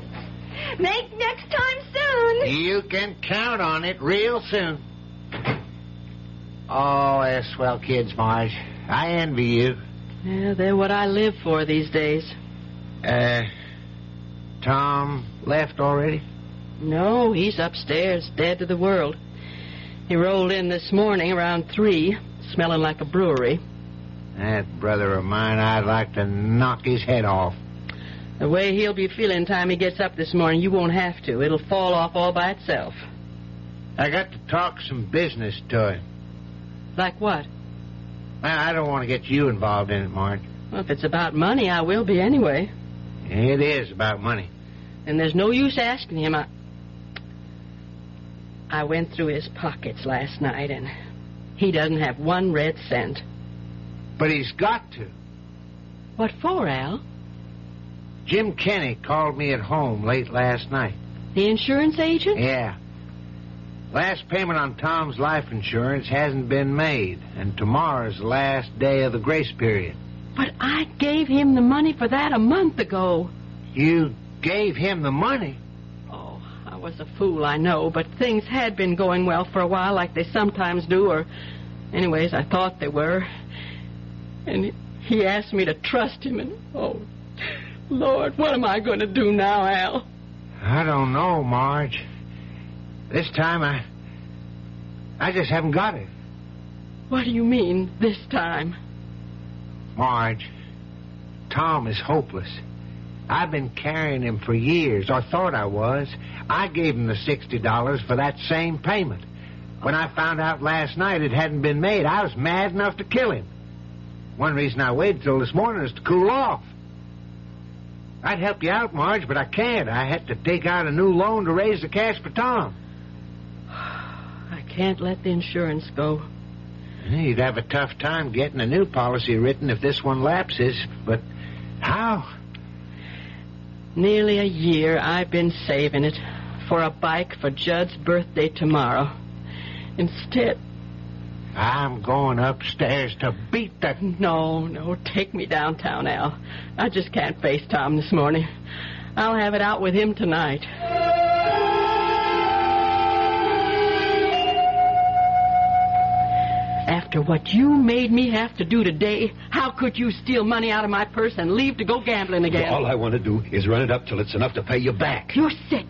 P: Make next time soon.
R: You can count on it real soon. Oh, they're swell kids, Marge. I envy you.
H: Yeah, they're what I live for these days.
R: Tom left already?
H: No, he's upstairs, dead to the world. He rolled in this morning around 3, smelling like a brewery.
R: That brother of mine, I'd like to knock his head off.
H: The way he'll be feeling time he gets up this morning, you won't have to. It'll fall off all by itself.
R: I got to talk some business to him.
H: Like what?
R: I don't want to get you involved in it, Marge.
H: Well, if it's about money, I will be anyway.
R: It is about money.
H: And there's no use asking him. I went through his pockets last night, and he doesn't have 1 red cent.
R: But he's got to.
H: What for, Al?
R: Jim Kenny called me at home late last night.
H: The insurance agent?
R: Yeah. Last payment on Tom's life insurance hasn't been made, and tomorrow's the last day of the grace period.
H: But I gave him the money for that a month ago.
R: You gave him the money?
H: Oh, I was a fool, I know, but things had been going well for a while like they sometimes do, or anyways, I thought they were. And he asked me to trust him, and oh, Lord, what am I going to do now, Al?
R: I don't know, Marge. This time, I just haven't got it.
H: What do you mean, this time?
R: Marge, Tom is hopeless. I've been carrying him for years, or thought I was. I gave him the $60 for that same payment. When I found out last night it hadn't been made, I was mad enough to kill him. One reason I waited till this morning is to cool off. I'd help you out, Marge, but I can't. I had to take out a new loan to raise the cash for Tom.
H: I can't let the insurance go.
R: You'd have a tough time getting a new policy written if this one lapses, but how?
H: Nearly a year I've been saving it for a bike for Judd's birthday tomorrow. Instead...
R: I'm going upstairs to beat the...
H: No, take me downtown, Al. I just can't face Tom this morning. I'll have it out with him tonight. After what you made me have to do today, how could you steal money out of my purse and leave to go gambling again?
A: All I want to do is run it up till it's enough to pay you back.
H: You're sick.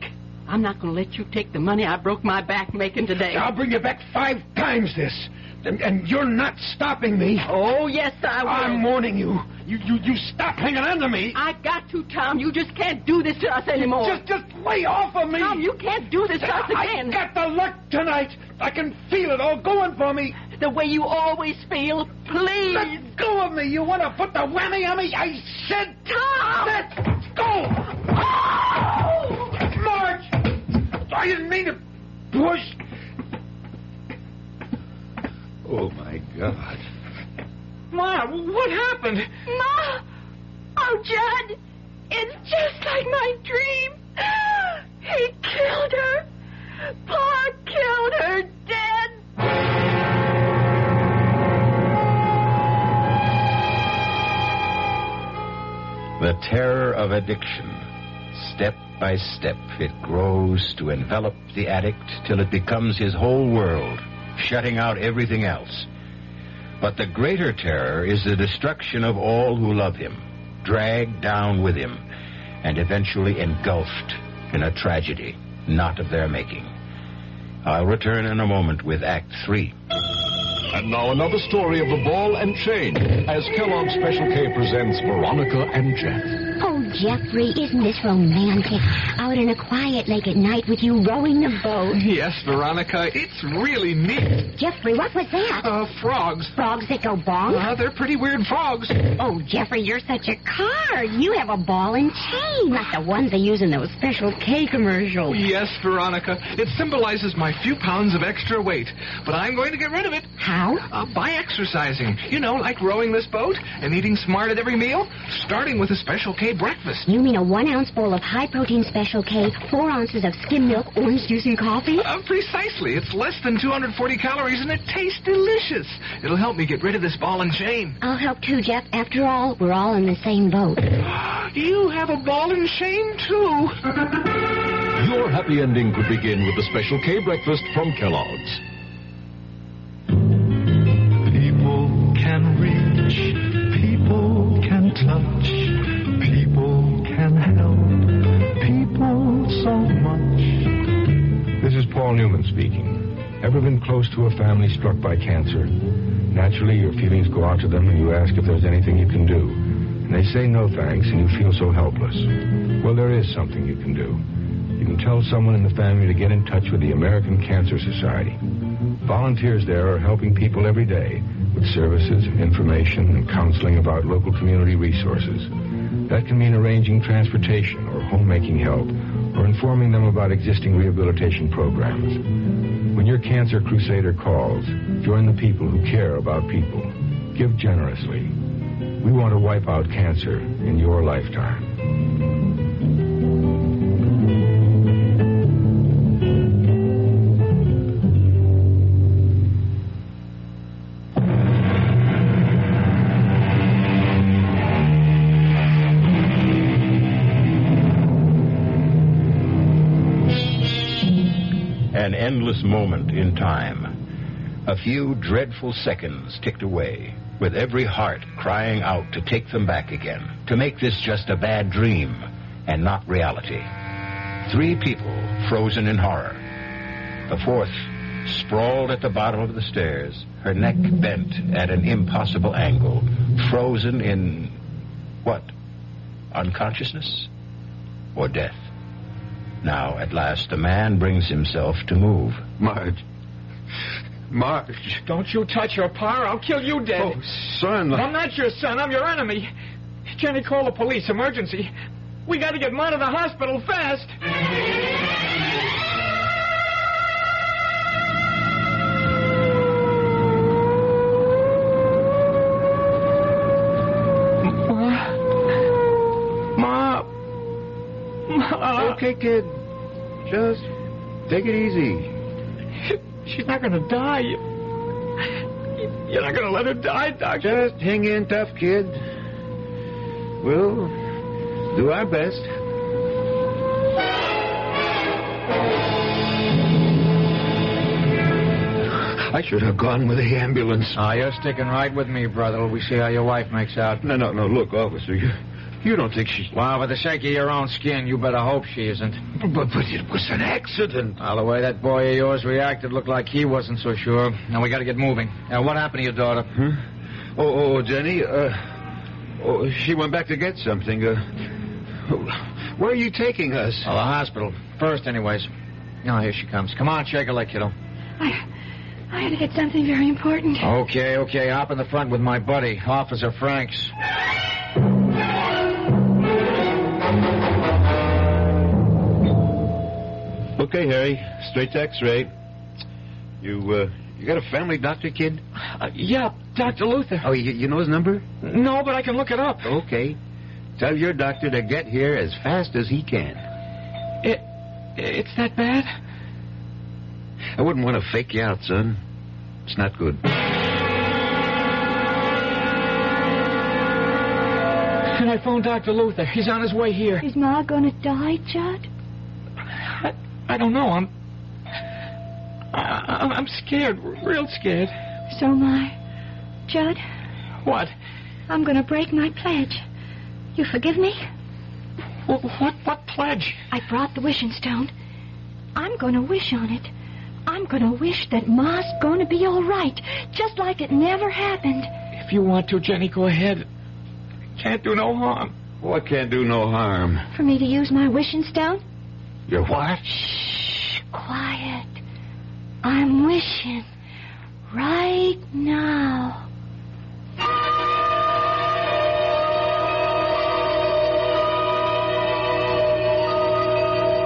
H: I'm not going to let you take the money I broke my back making today.
A: I'll bring you back 5 times this. And you're not stopping me.
H: Oh, yes, I will.
A: I'm warning you. You stop hanging on to me.
H: I got to, Tom. You just can't do this to us anymore.
A: Just lay off of me.
H: Tom, you can't do this to us again.
A: I got the luck tonight. I can feel it all going for me.
H: The way you always feel. Please.
A: Let go of me. You want to put the whammy on me? I said...
H: Tom!
A: Let go! Oh! Marge! I didn't mean to push... Oh, my God.
N: Ma, what happened?
P: Ma! Oh, Judd! It's just like my dream. He killed her. Pa killed her dead.
A: The terror of addiction. Step by step, it grows to envelop the addict till it becomes his whole world, shutting out everything else. But the greater terror is the destruction of all who love him, dragged down with him, and eventually engulfed in a tragedy not of their making. I'll return in a moment with Act 3.
Q: And now another story of the ball and chain as Kellogg's Special K presents Veronica and Jeff.
P: Oh,
S: Oh, Jeffrey, isn't this romantic? Out on a quiet lake at night with you rowing the boat.
T: Yes, Veronica, it's really neat.
S: Jeffrey, what was that?
T: Frogs.
S: Frogs that go bonk?
T: They're pretty weird frogs.
S: Oh, Jeffrey, you're such a card. You have a ball and chain, like the ones they use in those Special K commercials.
T: Yes, Veronica. It symbolizes my few pounds of extra weight. But I'm going to get rid of it.
S: How?
T: By exercising. You know, like rowing this boat and eating smart at every meal, starting with a Special K breakfast.
S: You mean a 1-ounce bowl of high-protein Special K, 4 ounces of skim milk, orange juice, and coffee?
T: Precisely. It's less than 240 calories, and it tastes delicious. It'll help me get rid of this ball and chain.
S: I'll help too, Jeff. After all, we're all in the same boat.
T: You have a ball and chain, too.
Q: Your happy ending could begin with the Special K breakfast from Kellogg's.
U: People can reach, people can touch, people can help, people so much.
V: This is Paul Newman speaking. Ever been close to a family struck by cancer? Naturally, your feelings go out to them and you ask if there's anything you can do. And they say no thanks and you feel so helpless. Well, there is something you can do. You can tell someone in the family to get in touch with the American Cancer Society. Volunteers there are helping people every day with services, information, and counseling about local community resources. That can mean arranging transportation or homemaking help or informing them about existing rehabilitation programs. When your Cancer Crusader calls, join the people who care about people. Give generously. We want to wipe out cancer in your lifetime.
A: An endless moment in time. A few dreadful seconds ticked away, with every heart crying out to take them back again, to make this just a bad dream and not reality. 3 people frozen in horror. The 4th sprawled at the bottom of the stairs, her neck bent at an impossible angle, frozen in, what, unconsciousness or death? Now, at last, the man brings himself to move.
O: Marge.
N: Don't you touch your pa, I'll kill you dead.
O: Oh, son.
N: I'm not your son, I'm your enemy. Jenny, call the police. Emergency. We got to get him out of the hospital fast.
O: Ma. Okay, kid. Just take it easy.
N: She's not going to die. You're not going to let her die, Doctor.
O: Just hang in tough, kid. We'll do our best. I should have gone with the ambulance.
N: You're sticking right with me, brother. We see how your wife makes out.
O: No. Look, officer, you don't think she's...
N: Well, for the sake of your own skin, you better hope she isn't.
O: But it was an accident.
N: Well, the way that boy of yours reacted looked like he wasn't so sure. Now, we got to get moving. What happened to your daughter?
O: Huh? Oh, Jenny, she went back to get something. Where are you taking us?
N: The hospital. First, anyways. Now, here she comes. Come on, shake a leg, kiddo.
P: I had to get something very important.
N: Okay. Hop in the front with my buddy, Officer Franks.
O: Okay, Harry. Straight to X-ray. You got a family doctor, kid?
N: Yeah, Dr. Luther.
O: Oh, you know his number?
N: No, but I can look it up.
O: Okay. Tell your doctor to get here as fast as he can.
N: It's that bad?
O: I wouldn't want to fake you out, son. It's not good.
N: And I phoned Dr. Luther. He's on his way here.
P: Is Ma going to die, Judd?
N: I don't know. I'm scared, real scared.
P: So am I. Judd?
N: What?
P: I'm going to break my pledge. You forgive me?
N: What pledge?
P: I brought the wishing stone. I'm going to wish on it. I'm going to wish that Ma's going to be all right, just like it never happened.
N: If you want to, Jenny, go ahead. Can't do no harm.
F: Oh, it can't do no harm.
P: For me to use my wishing stone?
F: Your what?
P: Shh, quiet. I'm wishing right now.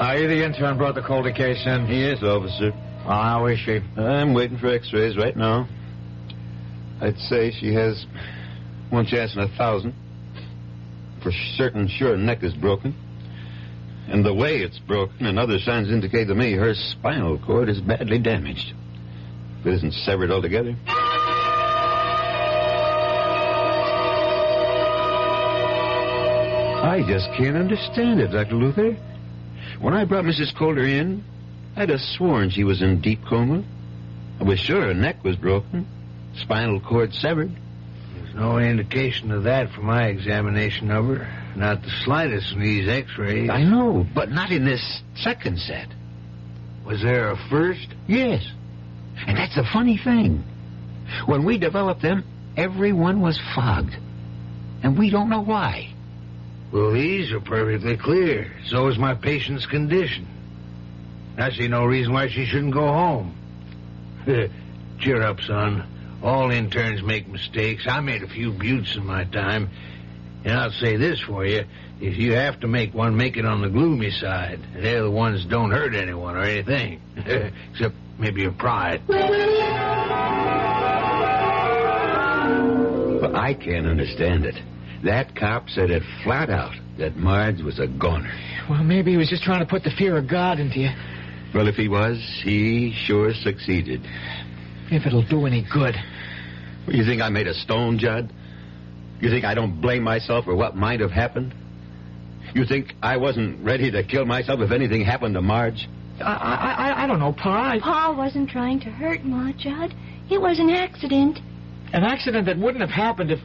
N: Are you the intern brought the Calder case in?
F: Yes, officer.
N: Oh, how is she?
F: I'm waiting for x-rays right now. I'd say she has one chance in 1,000. For certain sure her neck is broken. And the way it's broken and other signs indicate to me her spinal cord is badly damaged. If it isn't severed altogether. I just can't understand it, Dr. Luther. When I brought Mrs. Calder in, I'd have sworn she was in deep coma. I was sure her neck was broken, spinal cord severed.
R: There's no indication of that from my examination of her. Not the slightest in these x-rays.
F: I know, but not in this second set.
R: Was there a first?
F: Yes. And that's the funny thing. When we developed them, everyone was fogged. And we don't know why.
R: Well, these are perfectly clear. So is my patient's condition. I see no reason why she shouldn't go home. Cheer up, son. All interns make mistakes. I made a few buttes in my time. And I'll say this for you. If you have to make one, make it on the gloomy side. They're the ones that don't hurt anyone or anything. Except maybe your pride.
F: But I can't understand it. That cop said it flat out that Marge was a goner.
N: Well, maybe he was just trying to put the fear of God into you.
F: Well, if he was, he sure succeeded.
N: If it'll do any good.
F: You think I made a stone, Judd? You think I don't blame myself for what might have happened? You think I wasn't ready to kill myself if anything happened to Marge?
N: I don't know, Pa.
P: Pa wasn't trying to hurt Ma, Judd. It was an accident.
N: An accident that wouldn't have happened if...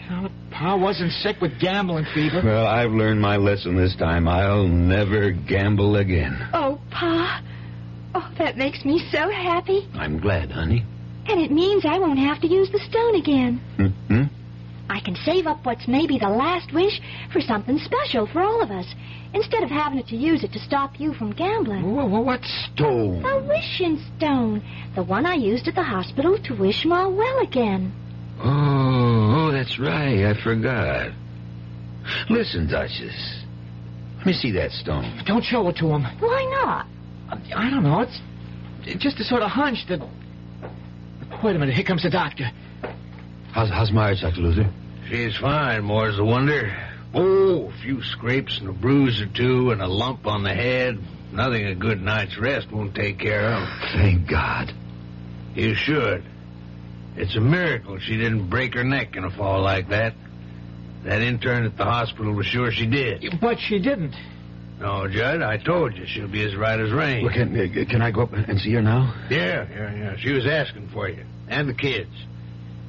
N: Well, Pa wasn't sick with gambling fever.
F: Well, I've learned my lesson this time. I'll never gamble again.
P: Oh, Pa. Oh, that makes me so happy.
F: I'm glad, honey.
P: And it means I won't have to use the stone again.
F: Mm-hmm.
P: I can save up what's maybe the last wish for something special for all of us, instead of having to use it to stop you from gambling.
F: What stone?
P: A wishing stone. The one I used at the hospital to wish Ma well again.
F: Oh, that's right. I forgot. Listen, Duchess. Let me see that stone.
N: Don't show it to him.
P: Why not?
N: I don't know. It's just a sort of hunch that... Wait a minute. Here comes the doctor.
F: How's Marge, Dr. Luther?
R: She's fine, more's the wonder. Oh, a few scrapes and a bruise or two and a lump on the head. Nothing a good night's rest won't take care of.
F: Thank God.
R: You should. It's a miracle she didn't break her neck in a fall like that. That intern at the hospital was sure she did.
N: But she didn't.
R: No, Judd, I told you she'll be as right as rain.
F: Well, can I go up and see her now?
R: Yeah. She was asking for you. And the kids.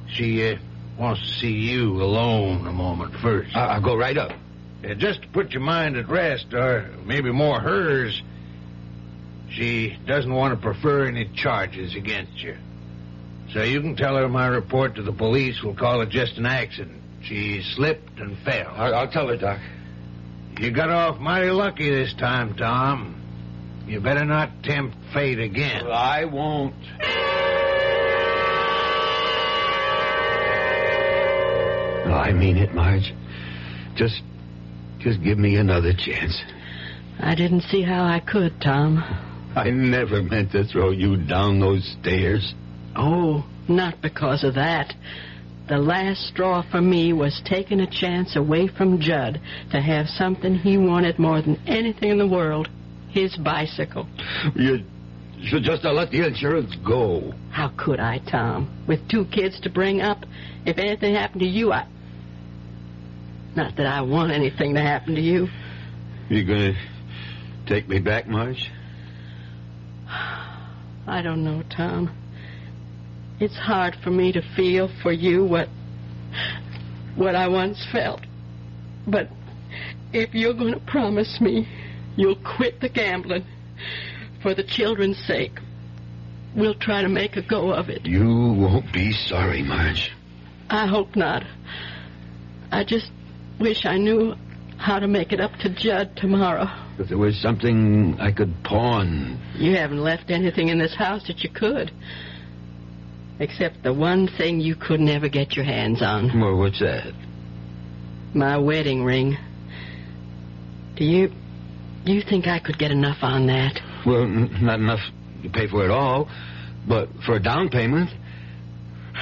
R: She wants to see you alone a moment first.
F: I'll go right up.
R: Just to put your mind at rest, or maybe more hers, she doesn't want to prefer any charges against you. So you can tell her my report to the police will call it just an accident. She slipped and fell.
F: I'll tell her, Doc.
R: You got off mighty lucky this time, Tom. You better not tempt fate again.
F: Well, I won't. No, I mean it, Marge. Just give me another chance.
H: I didn't see how I could, Tom.
F: I never meant to throw you down those stairs.
H: Oh, not because of that. The last straw for me was taking a chance away from Judd to have something he wanted more than anything in the world, his bicycle.
F: You should just have let the insurance go.
H: How could I, Tom? With 2 kids to bring up, if anything happened to you, Not that I want anything to happen to you.
F: You gonna take me back, Marge?
H: I don't know, Tom. It's hard for me to feel for you what I once felt. But if you're going to promise me you'll quit the gambling for the children's sake, we'll try to make a go of it.
F: You won't be sorry, Marge.
H: I hope not. I just wish I knew how to make it up to Judd tomorrow.
F: If there was something I could pawn.
H: You haven't left anything in this house that you could. Except the one thing you could never get your hands on.
F: Well, what's that?
H: My wedding ring. Do you think I could get enough on that?
F: Well, not enough to pay for it all, but for a down payment.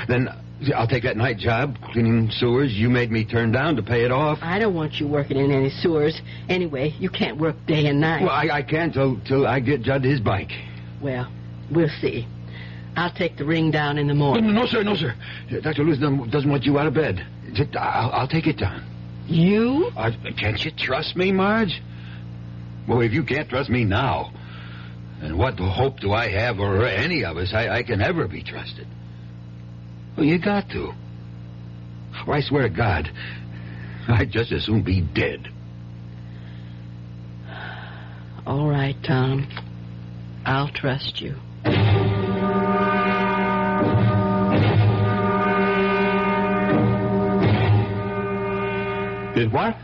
F: Then I'll take that night job, cleaning sewers you made me turn down to pay it off.
H: I don't want you working in any sewers. Anyway, you can't work day and night.
F: Well, I can't till I get Judd his bike.
H: Well, we'll see. I'll take the ring down in the morning.
F: No, sir. Dr. Lewis doesn't want you out of bed. I'll take it down.
H: You?
F: Can't you trust me, Marge? Well, if you can't trust me now, then what hope do I have, or any of us, I can ever be trusted? Well, you got to. Well, I swear to God, I'd just as soon be dead.
H: All right, Tom. I'll trust you.
F: Did what?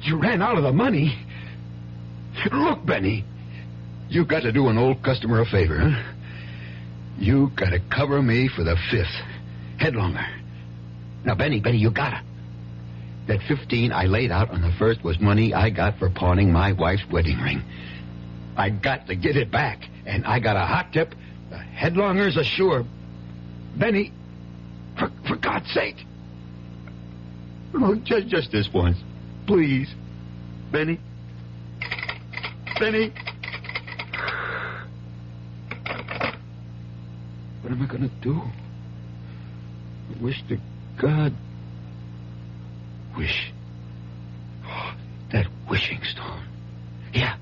F: You ran out of the money? Look, Benny, you got to do an old customer a favor, huh? You got to cover me for the 5th. Headlonger. Now, Benny, you gotta. That 15 I laid out on the 1st was money I got for pawning my wife's wedding ring. I got to get it back, and I got a hot tip. The headlonger's a sure. Benny, for God's sake. Look, just this once. Please. Benny. What am I going to do? I wish to God. Wish. Oh, that wishing stone. Yeah.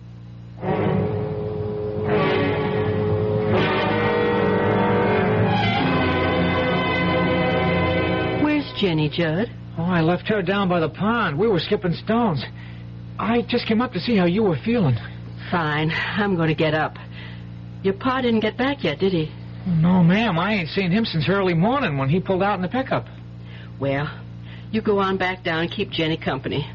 H: Where's Jenny, Judd?
N: Oh, I left her down by the pond. We were skipping stones. I just came up to see how you were feeling.
H: Fine. I'm going to get up. Your pa didn't get back yet, did he?
N: No, ma'am. I ain't seen him since early morning when he pulled out in the pickup.
H: Well, you go on back down and keep Jenny company.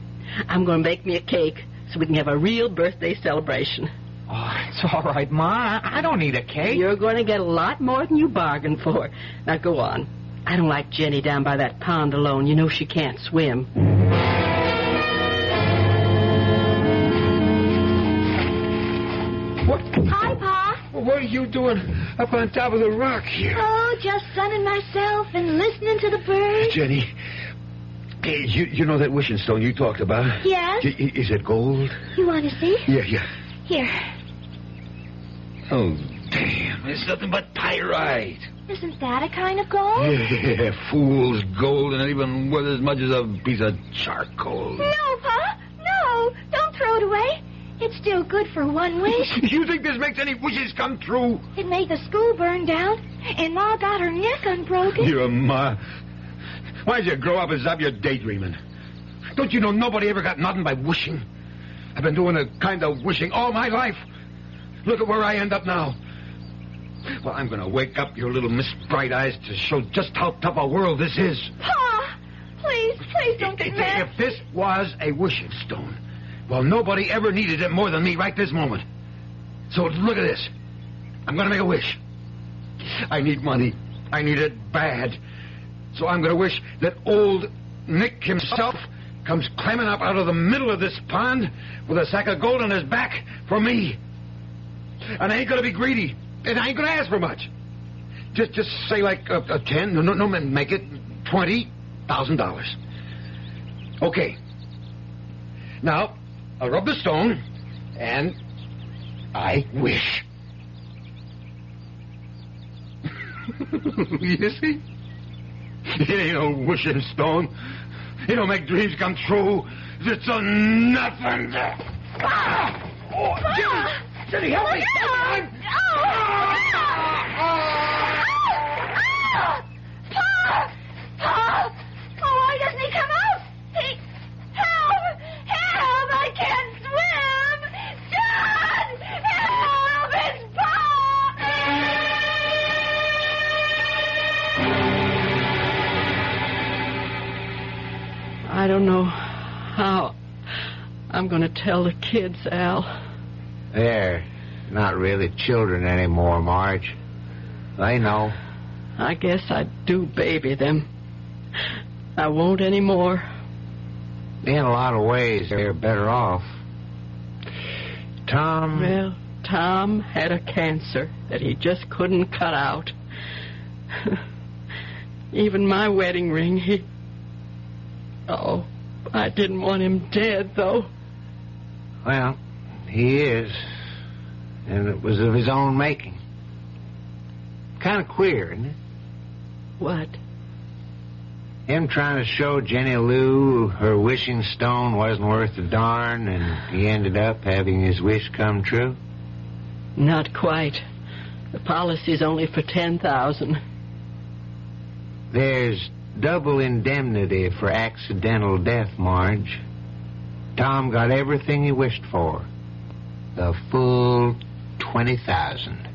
H: I'm going to make me a cake so we can have a real birthday celebration.
N: Oh, it's all right, Ma. I don't need a cake.
H: You're going to get a lot more than you bargained for. Now, go on. I don't like Jenny down by that pond alone. You know she can't swim.
F: What?
P: Hi, Pa.
F: What are you doing up on top of the rock here?
P: Oh, just sunning myself and listening to the birds.
F: Jenny, hey, you know that wishing stone you talked about?
P: Yes.
F: Is it gold?
P: You want to see?
F: Yeah.
P: Here.
F: Oh, damn. It's nothing but pyrite.
P: Isn't that a kind of gold?
F: Yeah, fool's gold, and even worth as much as a piece of charcoal.
P: No, Pa. No. Don't throw it away. It's still good for one wish.
F: You think this makes any wishes come true?
P: It made the school burn down, and Ma got her neck unbroken.
F: Your Ma. Why'd you grow up and stop your daydreaming? Don't you know nobody ever got nothing by wishing? I've been doing a kind of wishing all my life. Look at where I end up now. Well, I'm going to wake up your little Miss Bright Eyes to show just how tough a world this is.
P: Pa! Please don't get mad.
F: If this was a wishing stone, well, nobody ever needed it more than me right this moment. So look at this. I'm going to make a wish. I need money. I need it bad. So I'm going to wish that old Nick himself comes climbing up out of the middle of this pond with a sack of gold on his back for me. And I ain't going to be greedy. And I ain't going to ask for much. Just say like a 10, no, make it $20,000. Okay. Now, I'll rub the stone, and I wish. You see? It ain't no wishing stone. It don't make dreams come true. It's a nothing. Oh, Jenny, help me!
P: Pa! Why doesn't he come out? Help! I can't swim! Dad! Help! It's Pa!
H: I don't know how I'm going to tell the kids, Al.
R: They're not really children anymore, Marge. They know.
H: I guess I do baby them. I won't anymore.
R: In a lot of ways, they're better off. Tom...
H: Well, Tom had a cancer that he just couldn't cut out. Even my wedding ring, he... Oh, I didn't want him dead, though.
R: Well, he is. And it was of his own making. Kind of queer, isn't it?
H: What?
R: Him trying to show Jenny Lou her wishing stone wasn't worth a darn, and he ended up having his wish come true?
H: Not quite. The policy's only for $10,000.
R: There's double indemnity for accidental death, Marge. Tom got everything he wished for. The full $20,000.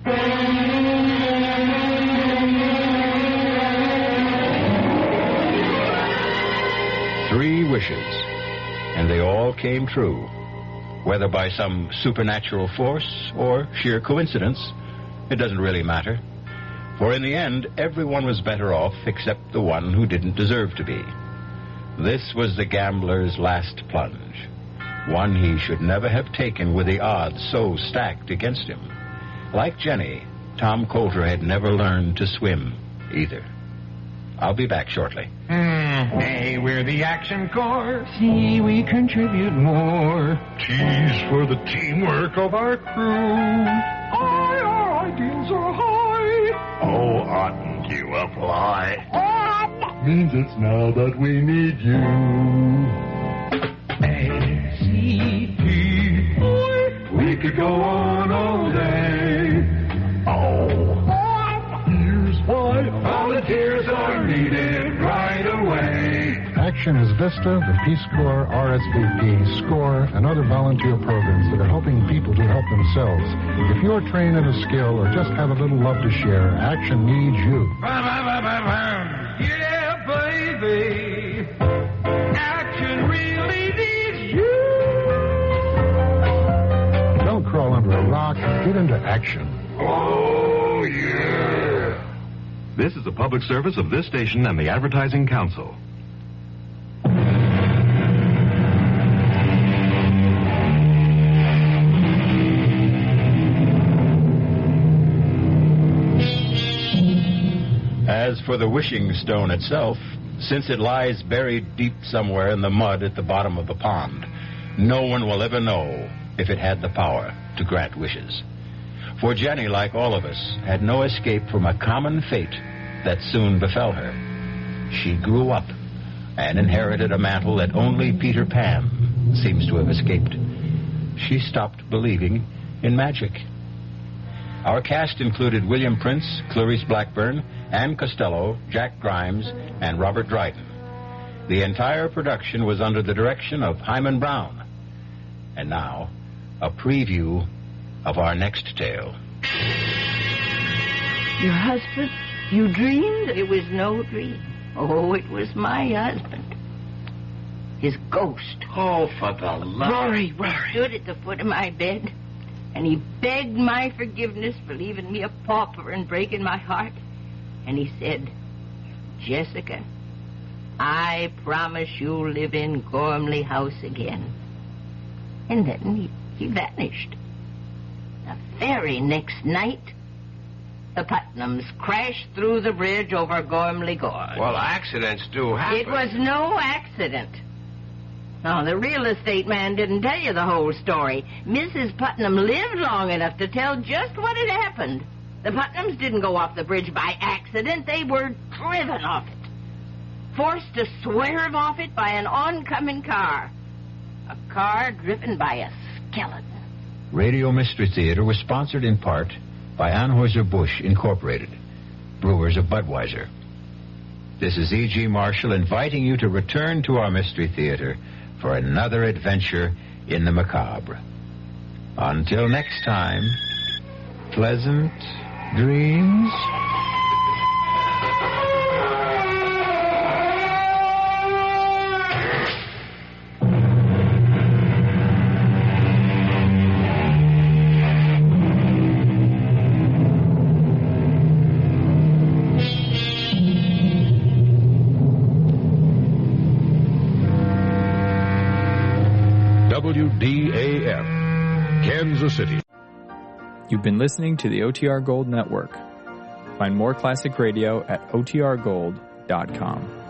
A: 3 wishes, and they all came true. Whether by some supernatural force or sheer coincidence, it doesn't really matter. For in the end, everyone was better off except the one who didn't deserve to be. This was the gambler's last plunge, one he should never have taken with the odds so stacked against him. Like Jenny, Tom Coulter had never learned to swim either. I'll be back shortly.
D: Hey, we're the Action Corps. See, we contribute more.
U: T's for the teamwork of our crew.
D: Aye, our ideals are high.
U: Oh, oughtn't you apply? Means it's now that we need you.
D: A-C-P.
U: We could go on all day. Oh. Here's why volunteers are needed right away.
I: Action is VISTA, the Peace Corps, RSVP, SCORE, and other volunteer programs that are helping people to help themselves. If you're trained in a skill or just have a little love to share, Action needs you.
D: Yeah, baby. Action really needs you.
I: Don't crawl under a rock. Get into action.
U: Oh, yeah.
W: This is a public service of this station and the Advertising Council.
A: As for the wishing stone itself, since it lies buried deep somewhere in the mud at the bottom of the pond, no one will ever know if it had the power to grant wishes. For Jenny, like all of us, had no escape from a common fate that soon befell her. She grew up and inherited a mantle that only Peter Pan seems to have escaped. She stopped believing in magic. Our cast included William Prince, Clarice Blackburn, Ann Costello, Jack Grimes, and Robert Dryden. The entire production was under the direction of Hyman Brown. And now, a preview of our next tale.
X: Your husband? You dreamed? It was no dream. Oh, it was my husband. His ghost.
R: Oh, for the love...
X: Rory stood at the foot of my bed, and he begged my forgiveness for leaving me a pauper and breaking my heart. And he said, Jessica, I promise you'll live in Gormley House again. And then he vanished. The very next night, the Putnams crashed through the bridge over Gormley Gorge.
R: Well, accidents do happen.
X: It was no accident. No, the real estate man didn't tell you the whole story. Mrs. Putnam lived long enough to tell just what had happened. The Putnams didn't go off the bridge by accident. They were driven off it. Forced to swerve off it by an oncoming car. A car driven by a skeleton.
A: Radio Mystery Theater was sponsored in part by Anheuser-Busch Incorporated, brewers of Budweiser. This is E.G. Marshall inviting you to return to our Mystery Theater for another adventure in the macabre. Until next time, pleasant dreams.
L: WDAF, Kansas City.
B: You've been listening to the OTR Gold Network. Find more classic radio at otrgold.com.